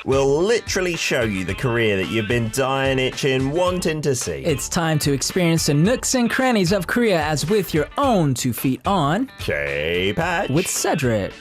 will literally show you the career that you've been dying, itching, wanting to see. It's time to experience the nooks and crannies of Korea as with your own 2 feet on K-Patch with Cedric.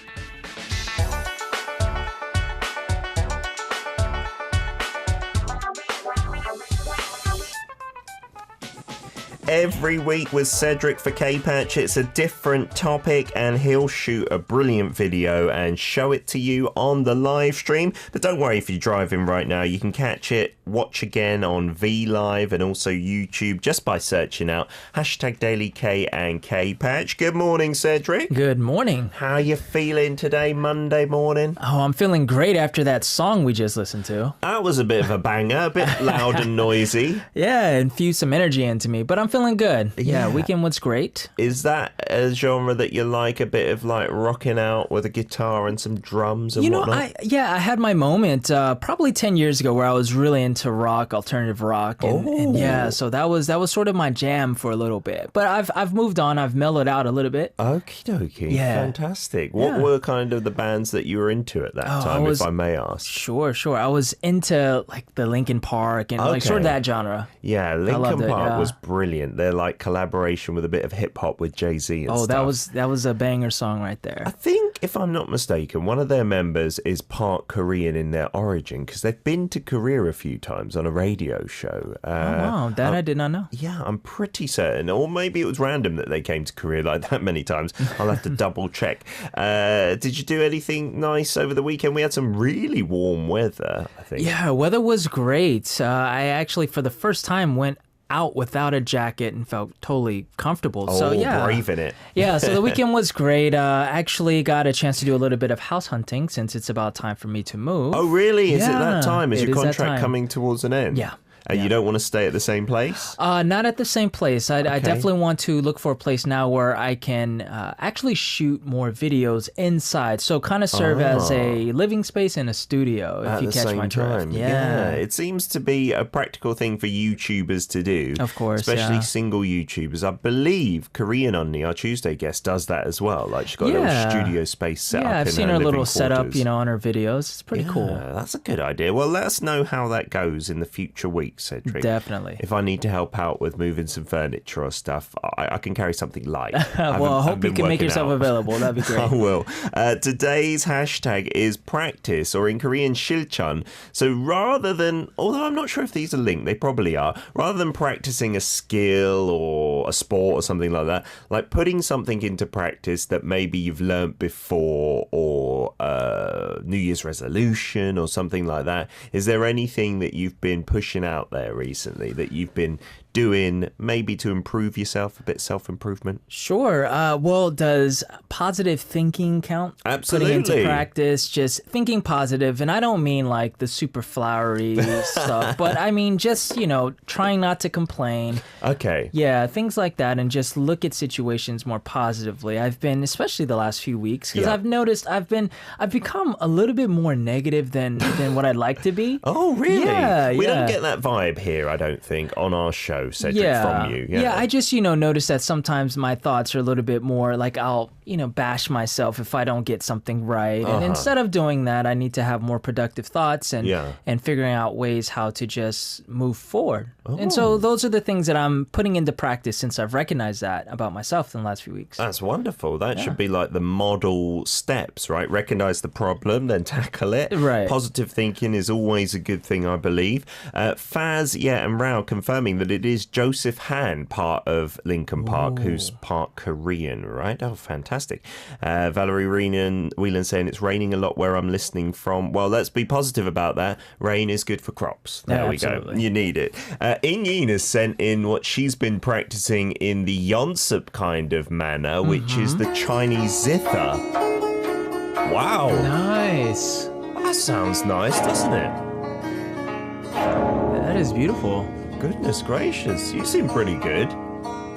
Every week with Cedric for K-Patch, it's a different topic and he'll shoot a brilliant video and show it to you on the live stream. But don't worry if you're driving right now, you can catch it, watch again on V Live and also YouTube just by searching out #DailyK and K-Patch. Good morning, Cedric. Good morning. How are you feeling today, Monday morning? Oh, I'm feeling great after that song we just listened to. That was a bit of a banger, a bit loud and noisy. Yeah, infused some energy into me, but I'm feeling good. Yeah, weekend was great. Is that a genre that you like, a bit of like rocking out with a guitar and some drums and whatnot? I had my moment probably 10 years ago where I was really into rock, alternative rock, and yeah, so that was sort of my jam for a little bit. But I've moved on. I've mellowed out a little bit. Okie dokie, yeah. Fantastic. What were kind of the bands that you were into at that time, if I may ask? Sure. I was into like the Linkin Park and like sort of that genre. Yeah, Linkin Park was brilliant. They're like collaboration with a bit of hip hop with Jay-Z and stuff. that was a banger song right there. I think, if I'm not mistaken, one of their members is part Korean in their origin because they've been to Korea a few times on a radio show. Wow, that I did not know. Yeah, I'm pretty certain. Or maybe it was random that they came to Korea like that many times. I'll have to double check. Did you do anything nice over the weekend? We had some really warm weather, I think. Yeah, weather was great. I actually, for the first time, went out without a jacket and felt totally comfortable. Braving it. Yeah, so the weekend was great. Actually got a chance to do a little bit of house hunting since it's about time for me to move. Oh, really? Is it that time? Is your contract coming towards an end? Yeah. And you don't want to stay at the same place? Not at the same place. I definitely want to look for a place now where I can actually shoot more videos inside. So kind of serve as a living space and a studio, if you catch my drift. Yeah, it seems to be a practical thing for YouTubers to do. Of course, especially single YouTubers. I believe Korean Onni, our Tuesday guest, does that as well. Like she's got a little studio space set up in her I've seen her living little quarters. setup, on her videos. It's pretty cool. That's a good idea. Well, let us know how that goes in the future weeks. Cedric. Definitely. If I need to help out with moving some furniture or stuff, I can carry something light. Well, I hope you can make yourself available. That'd be great. I will. Today's hashtag is practice, or in Korean, 실천. So rather than, although I'm not sure if these are linked, they probably are, rather than practicing a skill or a sport or something like that, like putting something into practice that maybe you've learnt before, or New Year's resolution or something like that. Is there anything that you've been pushing out there recently that you've been doing maybe to improve yourself, a bit self-improvement? Sure. Well, does positive thinking count? Absolutely. Putting into practice, just thinking positive. And I don't mean like the super flowery stuff, but I mean just, trying not to complain. Okay. Yeah, things like that, and just look at situations more positively. I've been, especially the last few weeks, because I've noticed I've become a little bit more negative than what I'd like to be. Oh, really? Yeah, we don't get that vibe here, I don't think, on our show, Cedric, from you. Yeah, I just, notice that sometimes my thoughts are a little bit more like I'll, bash myself if I don't get something right. And instead of doing that, I need to have more productive thoughts and figuring out ways how to just move forward. Oh. And so those are the things that I'm putting into practice since I've recognized that about myself in the last few weeks. That's wonderful. That should be like the model steps, right? Recognize the problem, then tackle it. Right. Positive thinking is always a good thing, I believe. Faz, and Rao confirming that it is Joseph Han, part of Linkin Park, who's part Korean, right? Oh, fantastic. Valerie Whelan saying it's raining a lot where I'm listening from. Well, let's be positive about that. Rain is good for crops. There we go. You need it. Ing Yin has sent in what she's been practicing in the Yonsup kind of manner, which is the Chinese zither. Wow. Nice. That sounds nice, doesn't it? That is beautiful. Goodness gracious, you seem pretty good.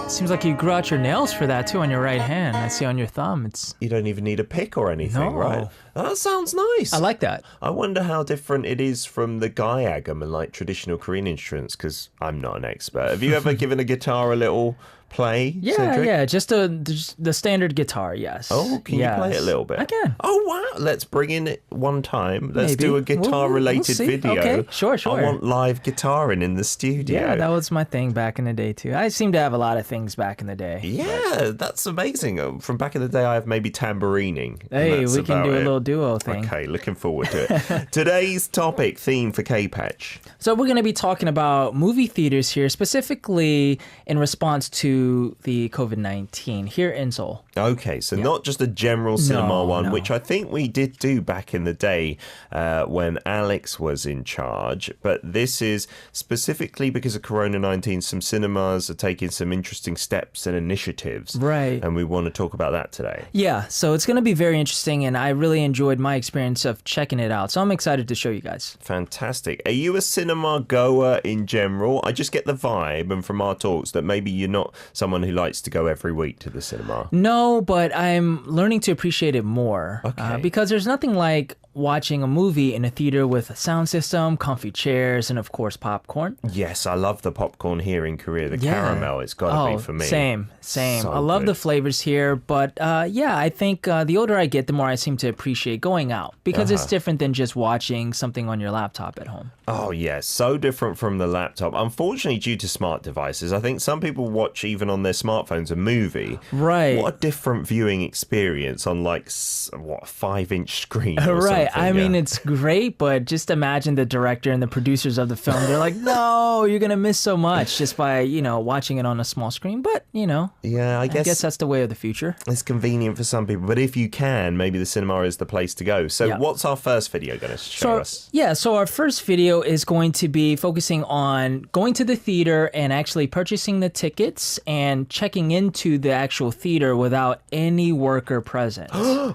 Seems like you grew out your nails for that too on your right hand. I see on your thumb. You don't even need a pick or anything, right? That sounds nice. I like that. I wonder how different it is from the gayagam and like traditional Korean instruments, because I'm not an expert. Have you ever given a guitar a little play, Yeah, Cedric? yeah, just the standard guitar, yes. Oh, can you play it a little bit? I can. Oh, wow. Let's bring in it one time. Let's Maybe. do a guitar-related we'll see. video. Okay, sure. I want live guitaring in the studio. Yeah, that was my thing back in the day, too. I seem to have a lot of things back in the day. Yeah, that's amazing. From back in the day, I have maybe tamburining. Hey, we can do a little duo thing. Okay, looking forward to it. Today's topic, theme for K-Patch. So we're going to be talking about movie theaters here, specifically in response to the COVID-19 here in Seoul. Okay, so not just a general cinema one, which I think we did do back in the day when Alex was in charge. But this is specifically because of Corona-19, some cinemas are taking some interesting steps and initiatives. Right. And we want to talk about that today. Yeah, so it's going to be very interesting, and I really enjoyed my experience of checking it out. So I'm excited to show you guys. Fantastic. Are you a cinema goer in general? I just get the vibe, and from our talks, that maybe you're not someone who likes to go every week to the cinema. No, but I'm learning to appreciate it more. Okay. Because there's nothing like watching a movie in a theater with a sound system, comfy chairs, and of course popcorn. Yes, I love the popcorn here in Korea. The caramel, it's got to be for me. Same. So I love good. the flavors here, but yeah, I think the older I get, the more I seem to appreciate going out because it's different than just watching something on your laptop at home. Oh, yeah, so different from the laptop. Unfortunately, due to smart devices, I think some people watch even on their smartphones a movie. Right. What a different viewing experience on like, what, a 5-inch screen or Right. something. I mean, it's great, but just imagine the director and the producers of the film. They're like, no, you're going to miss so much just by, watching it on a small screen. But, Yeah, I guess that's the way of the future. it's convenient for some people. But if you can, maybe the cinema is the place to go. So what's our first video going to show us? Yeah, so our first video is going to be focusing on going to the theater and actually purchasing the tickets and checking into the actual theater without any worker present.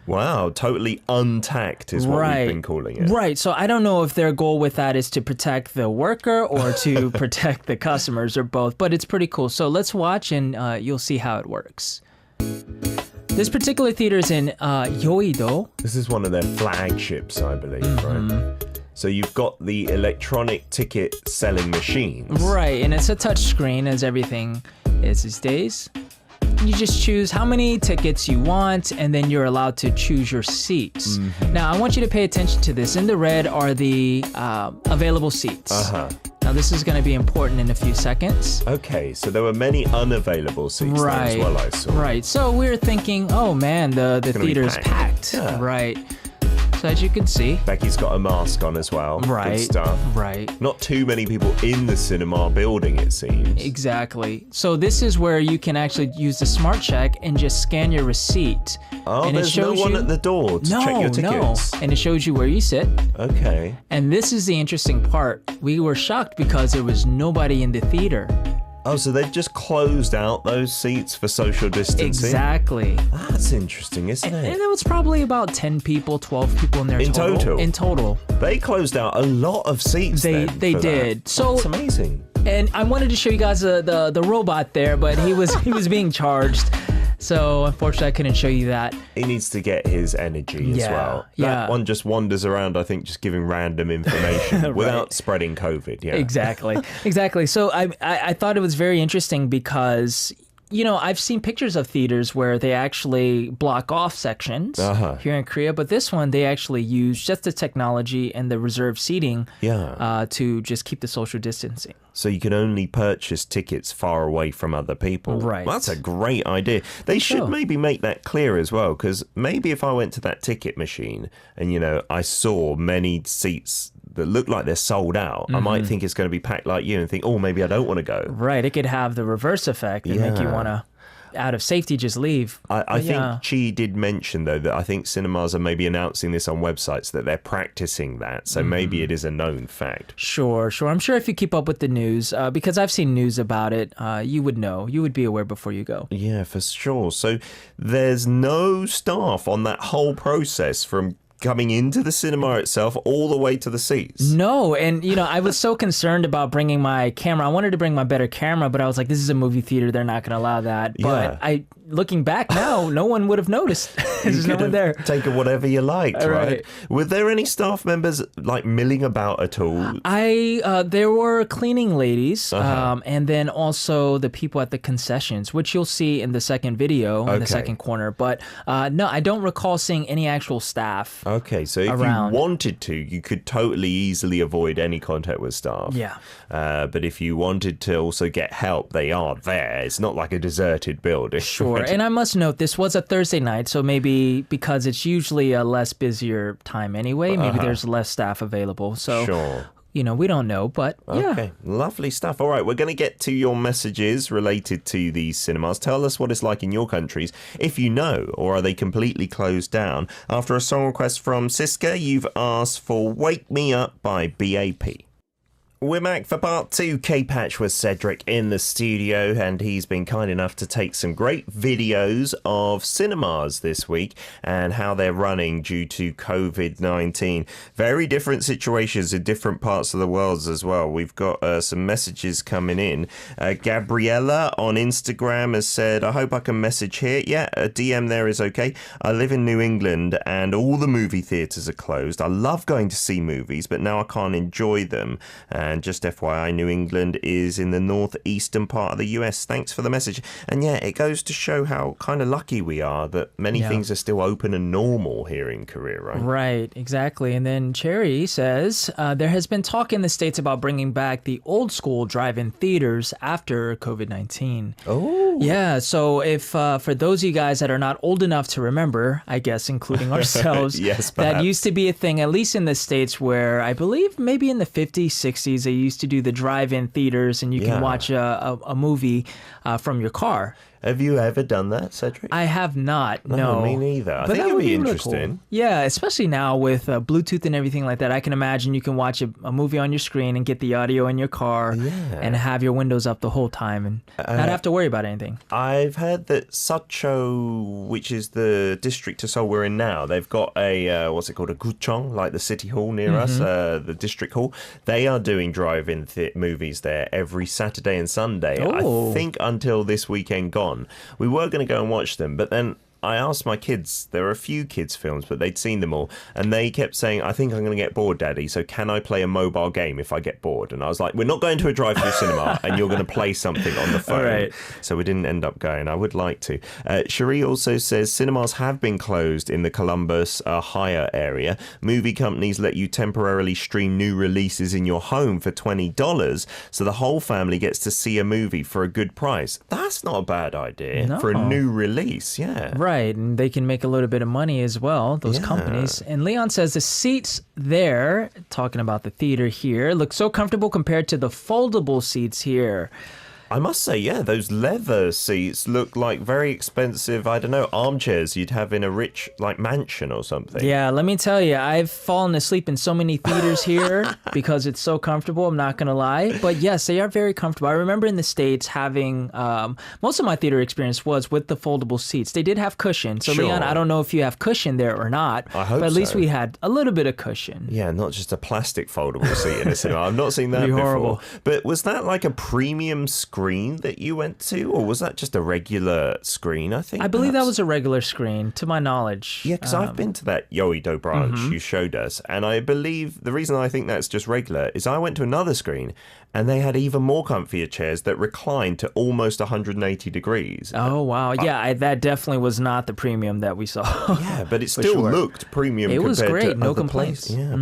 Wow, totally untacked is what we've been calling it. Right, so I don't know if their goal with that is to protect the worker or to protect the customers or both, but it's pretty cool. So let's watch and you'll see how it works. This particular theater is in Yeouido. This is one of their flagships, I believe, right? So you've got the electronic ticket selling machines. Right, and it's a touch screen as everything is these days. You just choose how many tickets you want, and then you're allowed to choose your seats. Now, I want you to pay attention to this. In the red are the available seats. Now, this is going to be important in a few seconds. Okay, so there were many unavailable seats there as well, I saw. Right, so we're thinking, oh man, the theater is packed. Yeah. Right. So as you can see. Becky's got a mask on as well. Right. Good stuff. Right. Not too many people in the cinema building, it seems. Exactly. So this is where you can actually use the smart check and just scan your receipt. Oh, and there's no one at the door to check your tickets. And it shows you where you sit. Okay. And this is the interesting part. We were shocked because there was nobody in the theater. Oh, so they've just closed out those seats for social distancing? Exactly. That's interesting, isn't it? And there was probably about 10 people, 12 people in there In total? In total. They closed out a lot of seats They did. So that's amazing. And I wanted to show you guys the robot there, but he was being charged. So unfortunately, I couldn't show you that. He needs to get his energy as well. That one just wanders around, I think, just giving random information without spreading COVID. Yeah, Exactly. So I thought it was very interesting because, I've seen pictures of theaters where they actually block off sections here in Korea, but this one, they actually use just the technology and the reserved seating to just keep the social distancing. So you can only purchase tickets far away from other people. Right. Well, that's a great idea. They should maybe make that clear as well, because maybe if I went to that ticket machine and, I saw many seats that look like they're sold out, I might think it's going to be packed like you and think, oh, maybe I don't want to go. Right. It could have the reverse effect and make you want to, out of safety, just leave. I think Chi did mention, though, that I think cinemas are maybe announcing this on websites that they're practicing that. So maybe it is a known fact. Sure. I'm sure if you keep up with the news, because I've seen news about it, you would know. You would be aware before you go. Yeah, for sure. So there's no staff on that whole process from coming into the cinema itself all the way to the seats. No, and I was so concerned about bringing my camera. I wanted to bring my better camera, but I was like, this is a movie theater. They're not going to allow that. But looking back now, no one would have noticed. There's no one there. Taken whatever you liked, right? Were there any staff members like milling about at all? There were cleaning ladies, and then also the people at the concessions, which you'll see in the second video in the second corner. But no, I don't recall seeing any actual staff. Okay, so if you wanted to, you could totally easily avoid any contact with staff. Yeah. But if you wanted to also get help, they are there. It's not like a deserted building. Sure. And I must note, this was a Thursday night, so maybe because it's usually a less busier time anyway, maybe there's less staff available. So, sure. You know, we don't know, but yeah. Okay, lovely stuff. All right, we're going to get to your messages related to these cinemas. Tell us what it's like in your countries, if you know, or are they completely closed down? After a song request from Siska, you've asked for Wake Me Up by BAP. We're back for part 2. K-Patch with Cedric in the studio, and he's been kind enough to take some great videos of cinemas this week and how they're running due to COVID-19. Very different situations in different parts of the world as well. We've got some messages coming in. Gabriella on Instagram has said, I hope I can message here. Yeah, a DM there is okay. I live in New England and all the movie theatres are closed. I love going to see movies, but now I can't enjoy them. And just FYI, New England is in the northeastern part of the US. Thanks for the message. And yeah, it goes to show how kind of lucky we are that many things are still open and normal here in Korea, right? Right, exactly. And then Cherry says, there has been talk in the States about bringing back the old school drive-in theaters after COVID-19. Oh. Yeah, so if for those of you guys that are not old enough to remember, I guess including ourselves, yes, that used to be a thing, at least in the States, where I believe maybe in the 50s, 60s, they used to do the drive-in theaters and you can watch a movie from your car. Have you ever done that, Cedric? I have not, no. Me neither. I think it would be interesting. Really cool. Yeah, especially now with Bluetooth and everything like that. I can imagine you can watch a movie on your screen and get the audio in your car and have your windows up the whole time and not have to worry about anything. I've heard that Sucho, which is the district of Seoul we're in now, they've got a, what's it called, a guchong, like the city hall near us, the district hall. They are doing drive-in movies there every Saturday and Sunday. I think until this weekend gone. We were going to go and watch them, but then I asked my kids, there are a few kids' films, but they'd seen them all, and they kept saying, I think I'm going to get bored, Daddy, so can I play a mobile game if I get bored? And I was like, we're not going to a drive-through cinema, and you're going to play something on the phone. Right. So we didn't end up going. I would like to. Cherie also says, cinemas have been closed in the Columbus, Ohio area. Movie companies let you temporarily stream new releases in your home for $20, so the whole family gets to see a movie for a good price. That's not a bad idea for a new release, Right, and they can make a little bit of money as well, those companies. And Leon says the seats there, talking about the theater here, look so comfortable compared to the foldable seats here. I must say, those leather seats look like very expensive, I don't know, armchairs you'd have in a rich, like, mansion or something. Yeah, let me tell you, I've fallen asleep in so many theaters here because it's so comfortable, I'm not going to lie. But yes, they are very comfortable. I remember in the States having, most of my theater experience was with the foldable seats. They did have cushion. So, Leon, I don't know if you have cushion there or not. I hope so. But at least we had a little bit of cushion. Yeah, not just a plastic foldable seat in a cinema. I've not seen that before. Horrible. But was that like a premium screen that you went to, or was that just a regular screen? I believe that was a regular screen, to my knowledge. Yeah, because I've been to that Yoido branch you showed us, and I believe the reason I think that's just regular is I went to another screen and they had even more comfier chairs that reclined to almost 180 degrees. Oh, wow. Yeah, that definitely was not the premium that we saw. Yeah, but it still looked premium compared to other places. It was great, no complaints. Yeah.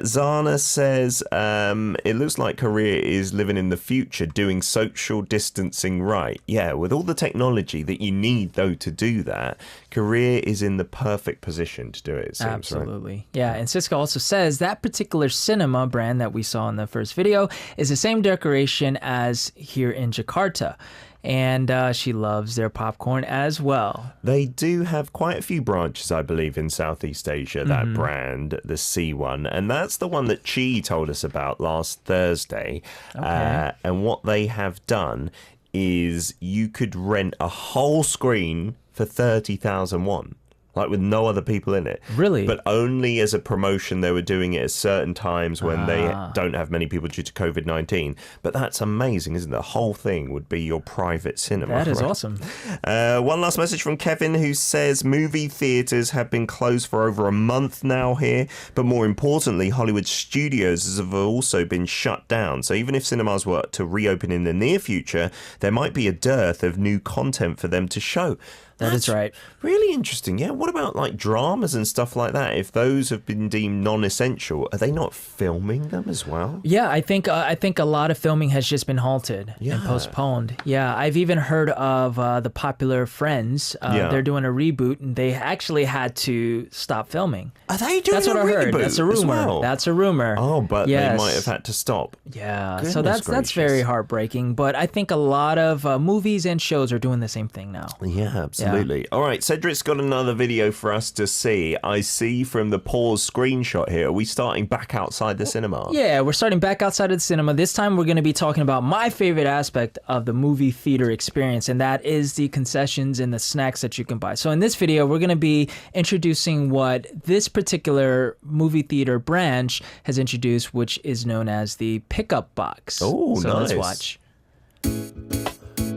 Zana says, it looks like Korea is living in the future, doing social distancing right. Yeah, with all the technology that you need, though, to do that, Korea is in the perfect position to do it, it seems. Absolutely. Right? Yeah, and Siska also says that particular cinema brand that we saw in the first video is the same decoration as here in Jakarta. And she loves their popcorn as well. They do have quite a few branches, I believe, in Southeast Asia, that brand, the C one. And that's the one that Chi told us about last Thursday. Okay. And what they have done is you could rent a whole screen for 30,000 won. like with no other people in it. Really? But only as a promotion. They were doing it at certain times when they don't have many people due to COVID-19. But that's amazing, isn't it? The whole thing would be your private cinema. That is awesome. One last message from Kevin, who says movie theaters have been closed for over a month now here, but more importantly, Hollywood studios have also been shut down. So even if cinemas were to reopen in the near future, there might be a dearth of new content for them to show. That is right. Really interesting. Yeah. What about like dramas and stuff like that? If those have been deemed non-essential, are they not filming them as well? Yeah, I think a lot of filming has just been halted and postponed. Yeah, I've even heard of the popular Friends. They're doing a reboot, and they actually had to stop filming. Are they doing That's what a I heard. reboot That's a rumor. as well? That's a rumor. Oh, but yes. they might have had to stop. Yeah, Goodness so that's gracious. very heartbreaking. But I think a lot of movies and shows are doing the same thing now. Yeah, absolutely. All right, Cedric's got another video for us to see. I see from the pause screenshot here, are we starting back outside the cinema? Yeah, we're starting back outside of the cinema. This time we're going to be talking about my favorite aspect of the movie theater experience, and that is the concessions and the snacks that you can buy. So in this video, we're going to be introducing what this particular movie theater branch has introduced, which is known as the pickup box. Oh, so nice. let's watch.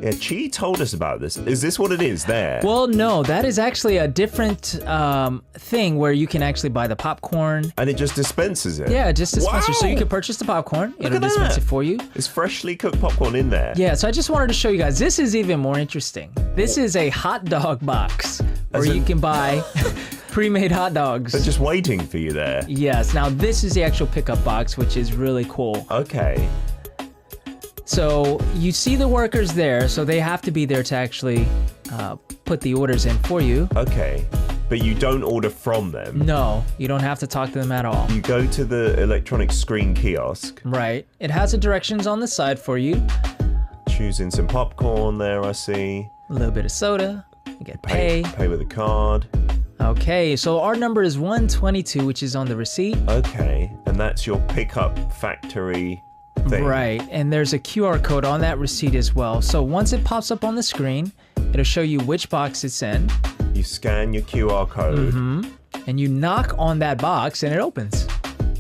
Yeah, Chi told us about this. Is this what it is there? Well, no, that is actually a different thing where you can actually buy the popcorn. And it just dispenses it? Yeah, it just dispenses. Wow. So you can purchase the popcorn. Look It'll at dispense that. it for you. It's freshly cooked popcorn in there. Yeah, so I just wanted to show you guys. This is even more interesting. This is a hot dog box where you can buy pre-made hot dogs. They're just waiting for you there. Yes, now this is the actual pickup box, which is really cool. Okay. So you see the workers there, so they have to be there to actually put the orders in for you. Okay. But you don't order from them. No, you don't have to talk to them at all. You go to the electronic screen kiosk. Right. It has the directions on the side for you. Choosing some popcorn there, I see. A little bit of soda. You get pay. Pay with a card. Okay, so our number is 122, which is on the receipt. Okay. And that's your pickup factory thing. Right, and there's a QR code on that receipt as well. So once it pops up on the screen, it'll show you which box it's in. You scan your QR code. And you knock on that box and it opens.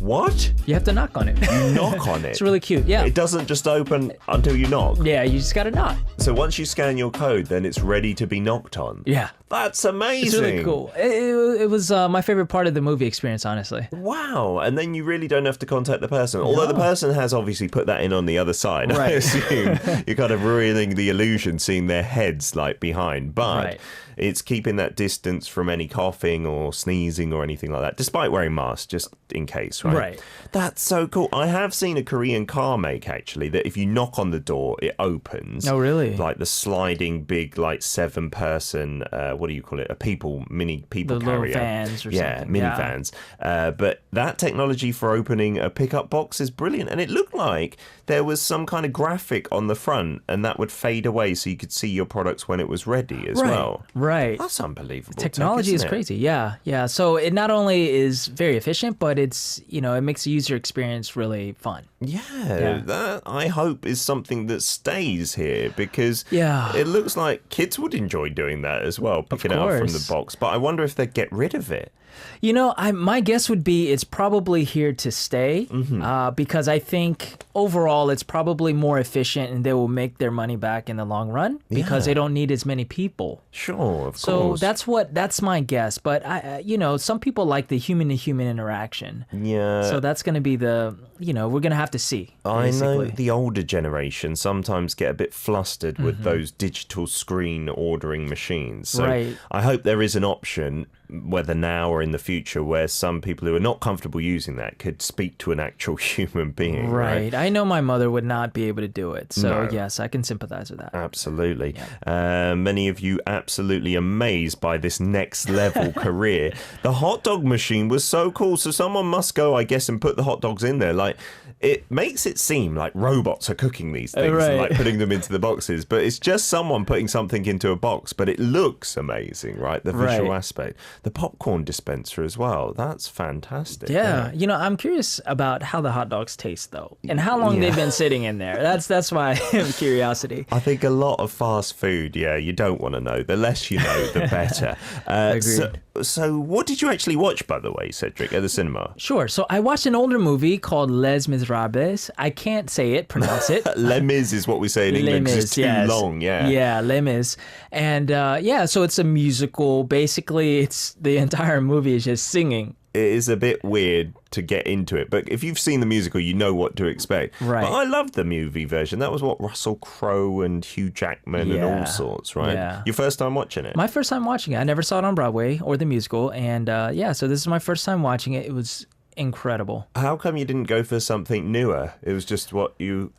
What? You have to knock on it. You knock on it? It's really cute, yeah. It doesn't just open until you knock? Yeah, you just gotta knock. So once you scan your code, then it's ready to be knocked on? Yeah. That's amazing. It's really cool. It was my favorite part of the movie experience, honestly. Wow. And then you really don't have to contact the person. Although the person has obviously put that in on the other side. Right. I assume you're kind of ruining the illusion seeing their heads like behind. But it's keeping that distance from any coughing or sneezing or anything like that, despite wearing masks, just in case, right? Right. That's so cool. I have seen a Korean car make, actually, that if you knock on the door, it opens. Oh, really? Like the sliding big, like 7-person, what do you call it? Mini people the carrier. little vans or yeah, something. minivans. But that technology for opening a pickup box is brilliant. And it looked like there was some kind of graphic on the front and that would fade away so you could see your products when it was ready as well. Right. That's unbelievable. Technology is crazy. Yeah. Yeah. So it not only is very efficient, but it's, it makes the user experience really fun. Yeah, that I hope is something that stays here because Yeah. it looks like kids would enjoy doing that as well, picking it up from the course. box. But I wonder if they'd get rid of it. My guess would be it's probably here to stay because I think overall it's probably more efficient and they will make their money back in the long run because they don't need as many people. Sure, of So course. that's my guess. But some people like the human to human interaction. Yeah. So that's going to be we're going to have to see. I know basically. the older generation sometimes get a bit flustered with those digital screen ordering machines. So Right. I hope there is an option, whether now or in the future, where some people who are not comfortable using that could speak to an actual human being. Right. I know my mother would not be able to do it. So, No. yes, I can sympathize with that. Absolutely. Many of you absolutely amazed by this next level career. The hot dog machine was so cool. So someone must go, I guess, and put the hot dogs in there. Like, it makes it seem like robots are cooking these things Right. and like putting them into the boxes, but it's just someone putting something into a box, but it looks amazing, right? The visual Right. aspect. The popcorn dispenser as well. That's fantastic. Yeah, I'm curious about how the hot dogs taste though, and how long they've been sitting in there. That's why I have curiosity. I think a lot of fast food, you don't want to know. The less you know, the better. Agreed. So what did you actually watch, by the way, Cedric, at the cinema? Sure. So I watched an older movie called Les Miserables. I can't say it, pronounce it. Les Mis is what we say in England because it's too long, yeah. Yeah, Les Mis. And so it's a musical. Basically, the entire movie is just singing. It is a bit weird to get into it, but if you've seen the musical, you know what to expect. Right. But I loved the movie version. That was what Russell Crowe and Hugh Jackman and all sorts, right? Yeah. Your first time watching it? My first time watching it. I never saw it on Broadway or the musical, and so this is my first time watching it. It was incredible. How come you didn't go for something newer? It was just what you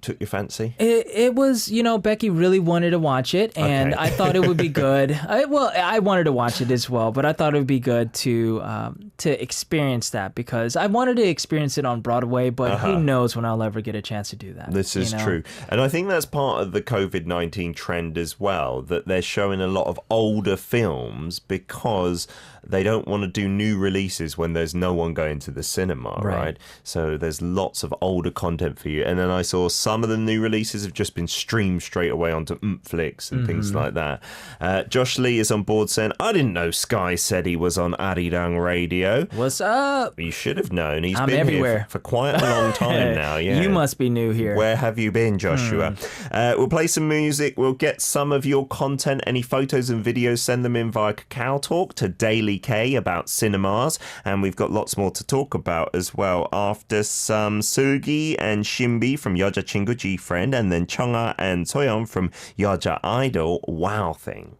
took your fancy? It was, Becky really wanted to watch it, and I thought it would be good. I wanted to watch it as well, but I thought it would be good to experience that because I wanted to experience it on Broadway, but who knows when I'll ever get a chance to do that. This is true. And I think that's part of the COVID-19 trend as well, that they're showing a lot of older films because they don't want to do new releases when there's no one going to the cinema, right? So there's lots of older content for you. And then I saw some of the new releases have just been streamed straight away onto Netflix and things like that. Josh Lee is on board saying, I didn't know Sky said he was on Arirang Radio. What's up? You should have known. He's I'm been everywhere. here for quite a long time now. Yeah. You must be new here. Where have you been, Joshua? We'll play some music. We'll get some of your content. Any photos and videos, send them in via Kakao Talk to Daily K about cinemas. And we've got lots more to talk about as well after some Sugi and Shimbi from Yeoja Chingu G-Friend and then Chungha and Soyeon from Yeoja Idol Wow Thing.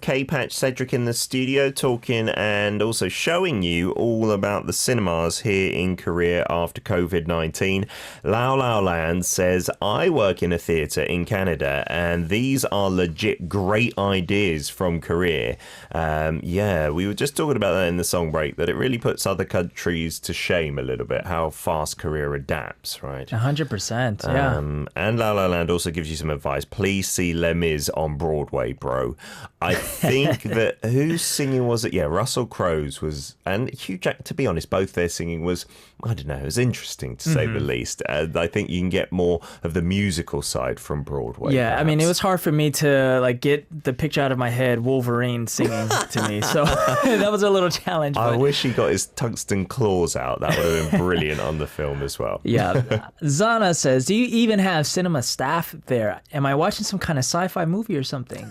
K-Patch Cedric in the studio talking and also showing you all about the cinemas here in Korea after COVID-19. Lao Lao Land says, I work in a theatre in Canada and these are legit great ideas from Korea. We were just talking about that in the song break, that it really puts other countries to shame a little bit, how fast Korea adapts, right? 100%, yeah. And La La Land also gives you some advice. Please see Les Mis on Broadway, bro. I think that, whose singing was it? Yeah, Russell Crowe's was, and Hugh Jack, to be honest, both their singing was, I don't know, it was interesting to say the least. I think you can get more of the musical side from Broadway. Yeah, perhaps. I mean, it was hard for me to get the picture out of my head, Wolverine singing to me. So that was a little challenge. I wish he got his tungsten claws out. That would have been brilliant on the film as well. Yeah. Zana says, do you even have cinema staff there? Am I watching some kind of sci-fi movie or something?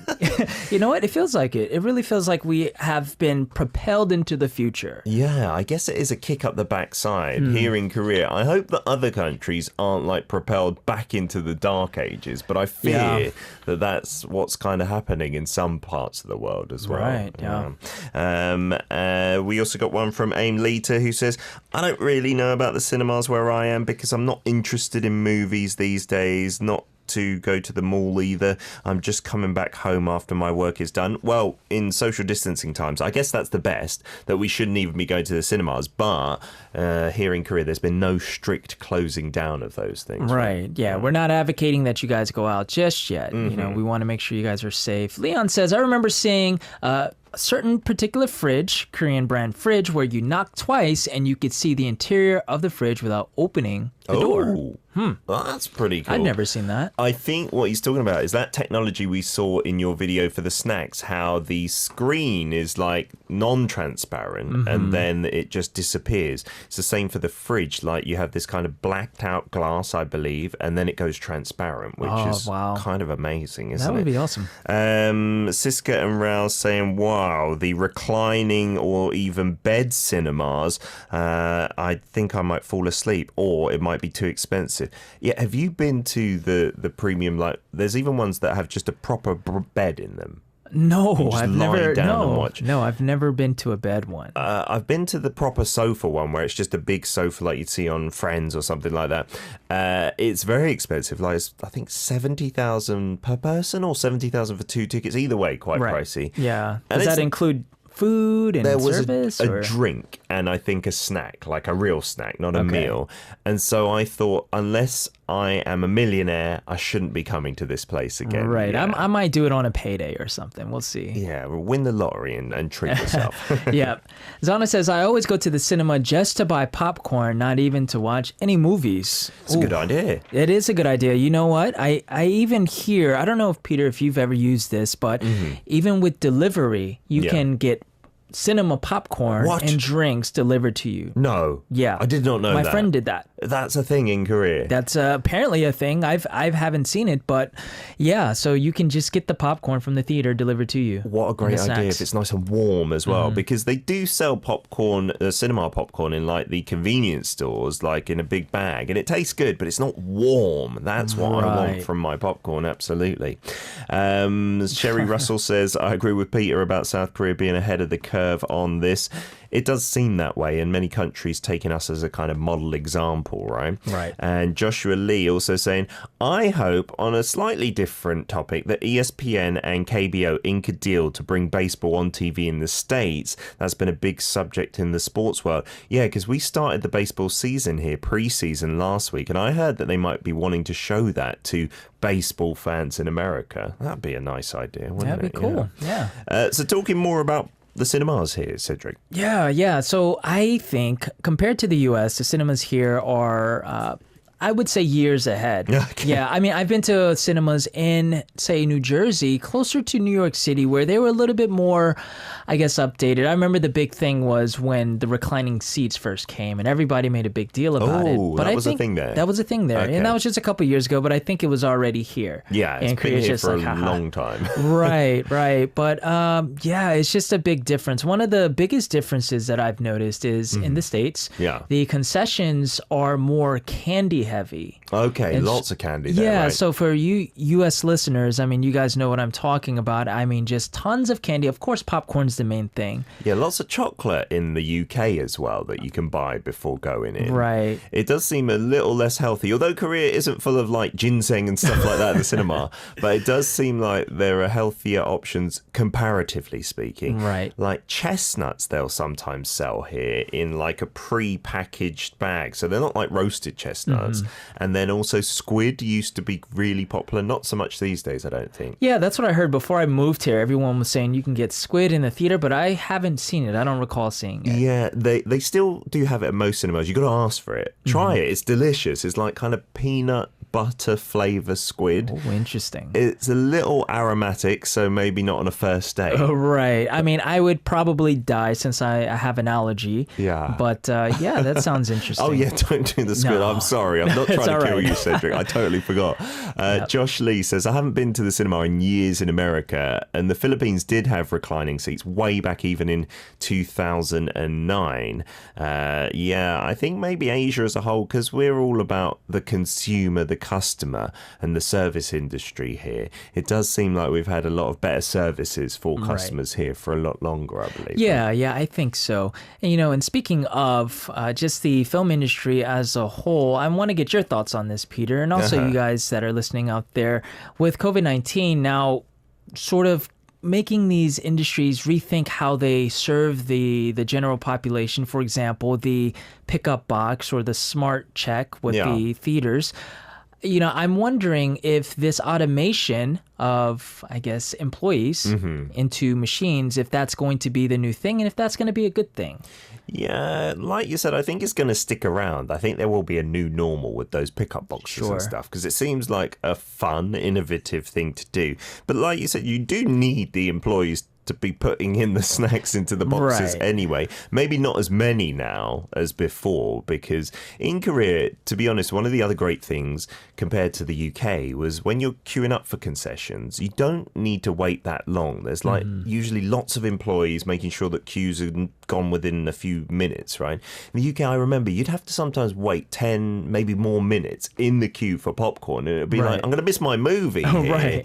You know what? It feels like it. It really feels like we have been propelled into the future. Yeah, I guess it is a kick up the backside here in Korea. I hope that other countries aren't propelled back into the dark ages, but I fear that that's what's kind of happening in some parts of the world as well. Right, yeah. We also got one from Aim Lita who says, I don't really know about the cinemas where I am because I'm not interested in movies these days, not to go to the mall either. I'm just coming back home after my work is done. Well, in social distancing times, I guess that's the best, that we shouldn't even be going to the cinemas. But here in Korea, there's been no strict closing down of those things. Right. Yeah. We're not advocating that you guys go out just yet. You know, we want to make sure you guys are safe. Leon says, I remember seeing a certain particular fridge, Korean brand fridge, where you knock twice and you could see the interior of the fridge without opening the door. Well, that's pretty cool. I'd never seen that. I think what he's talking about is that technology we saw in your video for the snacks, how the screen is non-transparent and then it just disappears. It's the same for the fridge. You have this kind of blacked out glass, I believe, and then it goes transparent, which is kind of amazing, isn't it? That would be awesome. Siska and Rouse saying, wow, the reclining or even bed cinemas, I think I might fall asleep or it might be too expensive. Yeah, have you been to the premium, there's even ones that have just a proper bed in them? No, I've never. No, I've never been to a bed one. I've been to the proper sofa one where it's just a big sofa like you'd see on Friends or something like that. It's very expensive. I think 70,000 per person or 70,000 for 2 tickets. Either way, quite pricey. Yeah. Does that include food and service? There was a drink and I think a snack, like a real snack, not a meal. And so I thought, unless I am a millionaire, I shouldn't be coming to this place again. Right. Yeah. I might do it on a payday or something. We'll see. Yeah, we'll win the lottery and treat yourself. Yeah. Zana says, I always go to the cinema just to buy popcorn, not even to watch any movies. It's a good idea. It is a good idea. You know what? I even hear, I don't know if, Peter, if you've ever used this, but even with delivery, you can get cinema popcorn and drinks delivered to you. No. Yeah. I did not know that. My friend did that. That's a thing in Korea. That's apparently a thing. I haven't seen it, but yeah, so you can just get the popcorn from the theater delivered to you. What a great idea if it's nice and warm as well, because they do sell popcorn, cinema popcorn in like the convenience stores, like in a big bag, and it tastes good, but it's not warm. That's what I want from my popcorn, absolutely. Sherry Russell says, I agree with Peter about South Korea being ahead of the curve on this. It does seem that way, and many countries taking us as a kind of model example, right? Right. And Joshua Lee also saying, I hope on a slightly different topic that ESPN and KBO ink a deal to bring baseball on TV in the States. That's been a big subject in the sports world. Yeah, because we started the baseball season here, preseason last week, and I heard that they might be wanting to show that to baseball fans in America. That'd be a nice idea, wouldn't it? That'd be cool, yeah. So talking more about the cinemas here, Cedric. Yeah. So I think compared to the US, the cinemas here are, I would say, years ahead. Okay. Yeah, I mean, I've been to cinemas in, say, New Jersey, closer to New York City, where they were a little bit more, I guess, updated. I remember the big thing was when the reclining seats first came, and everybody made a big deal about it. But that was a thing there. That was a thing there, Okay. and that was just a couple years ago, but I think it was already here. Yeah, it's been here for a long time. Right. But yeah, it's just a big difference. One of the biggest differences that I've noticed is in the States, the concessions are more candy heavy. Okay, lots of candy there, yeah, right? so for you U.S. listeners, I mean, you guys know what I'm talking about. I mean, just tons of candy. Of course, popcorn's the main thing. Yeah, lots of chocolate in the UK as well that you can buy before going in. Right. It does seem a little less healthy, although Korea isn't full of like ginseng and stuff like that in the cinema, but it does seem like there are healthier options comparatively speaking. Right. Like chestnuts they'll sometimes sell here in like a pre-packaged bag, so they're not like roasted chestnuts. And then also squid used to be really popular, not so much these days, I don't think. Yeah, that's what I heard before I moved here. Everyone was saying you can get squid in the theater, but I haven't seen it. I don't recall seeing it. Yeah, they still do have it at most cinemas. You got to ask for it. Try it. It's delicious. It's like kind of peanut butter flavor squid. Oh, interesting. It's a little aromatic, so maybe not on a first date. Oh, right. I mean, I would probably die since I have an allergy. Yeah. But yeah, that sounds interesting. Oh, yeah, don't do the squid. No. I'm sorry. I'm not trying to kill you, Cedric. I totally forgot. Josh Lee says, I haven't been to the cinema in years in America, and the Philippines did have reclining seats way back even in 2009. Yeah, I think maybe Asia as a whole, because we're all about the consumer, the customer, and the service industry here. It does seem like we've had a lot of better services for customers here for a lot longer, I believe. Yeah, I think so. And, and speaking of just the film industry as a whole, I want to get your thoughts on this, Peter, and also you guys that are listening out there. With COVID-19 now sort of making these industries rethink how they serve the general population, for example, the pickup box or the smart check with the theaters. I'm wondering if this automation of, I guess, employees into machines, if that's going to be the new thing and if that's going to be a good thing. Yeah, like you said, I think it's going to stick around. I think there will be a new normal with those pickup boxes and stuff, because it seems like a fun, innovative thing to do. But like you said, you do need the employees to be putting in the snacks into the boxes anyway. Maybe not as many now as before, because in Korea, to be honest, one of the other great things compared to the UK was when you're queuing up for concessions, you don't need to wait that long. There's like usually lots of employees making sure that queues are gone within a few minutes, right? In the UK, I remember you'd have to sometimes wait 10, maybe more minutes in the queue for popcorn, and it'd be like, I'm going to miss my movie here.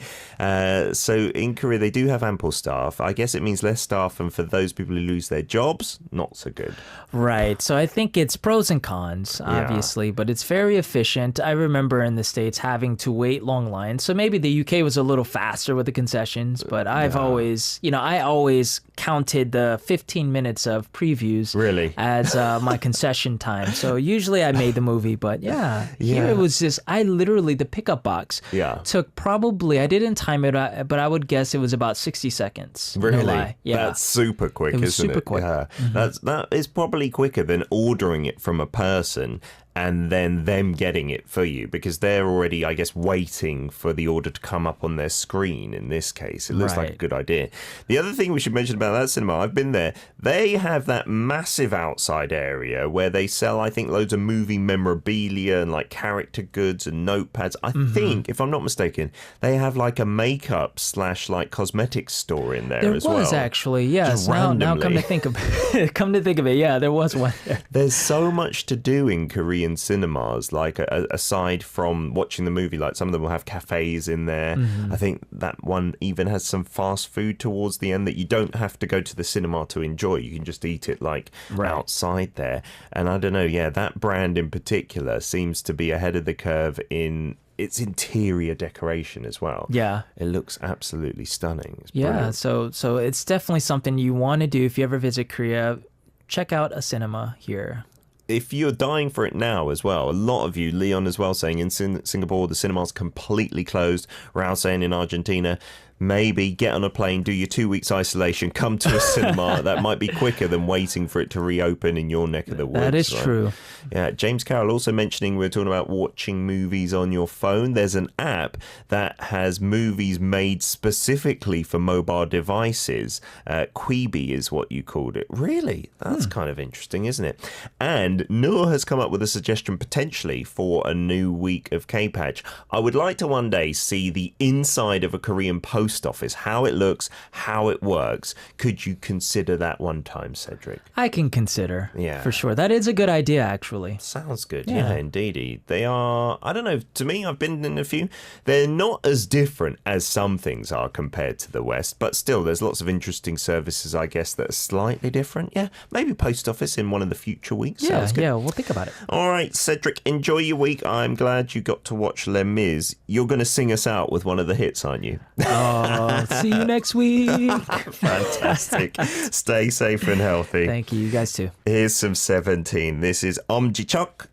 So in Korea, they do have ample staff. I guess it means less staff, and for those people who lose their jobs, not so good. Right. So I think it's pros and cons, obviously, but it's very efficient. I remember in the States having to wait long lines. So maybe the UK was a little faster with the concessions, but I've always, I always counted the 15 minutes of previews as my concession time. So usually I made the movie, but here it was just, the pickup box took probably, I didn't time it, but I would guess it was about 60 seconds. Really? No lie. Yeah. That's super quick, it was isn't super it? Quick. Yeah. That is probably quicker than ordering it from a person and then them getting it for you, because they're already, I guess, waiting for the order to come up on their screen in this case. It looks like a good idea. The other thing we should mention about that cinema, I've been there, they have that massive outside area where they sell, I think, loads of movie memorabilia and like character goods and notepads. I think, if I'm not mistaken, they have like a makeup / like cosmetics store in there as well. There was actually, yes. Now come to think of it, yeah, there was one there. There's so much to do in Korean cinemas, like aside from watching the movie, like some of them will have cafes in there. I think that one even has some fast food towards the end that you don't have to go to the cinema to enjoy. You can just eat it like outside there. And I don't know, yeah, that brand in particular seems to be ahead of the curve in its interior decoration as well. Yeah. It looks absolutely stunning. It's brilliant. So it's definitely something you want to do if you ever visit Korea. Check out a cinema here. If you're dying for it now as well, a lot of you, Leon as well, saying in Singapore the cinema's completely closed. Raul saying in Argentina, maybe get on a plane, do your 2 weeks isolation, come to a cinema. That might be quicker than waiting for it to reopen in your neck of the woods. That is true. Yeah, James Carroll also mentioning we're talking about watching movies on your phone. There's an app that has movies made specifically for mobile devices. Quibi is what you called it. Really? That's kind of interesting, isn't it? And Noor has come up with a suggestion potentially for a new week of K-Patch. I would like to one day see the inside of a Korean post office, how it looks, how it works. Could you consider that one time, Cedric? I can consider, yeah, for sure. That is a good idea, actually. Sounds good. Yeah, indeedy. They are, I don't know, to me, I've been in a few. They're not as different as some things are compared to the West, but still, there's lots of interesting services, I guess, that are slightly different. Yeah, maybe post office in one of the future weeks. Yeah, we'll think about it. All right, Cedric, enjoy your week. I'm glad you got to watch Les Mis. You're going to sing us out with one of the hits, aren't you? See you next week. Fantastic. Stay safe and healthy. Thank you. You guys too. Here's some 17. This is Omjichok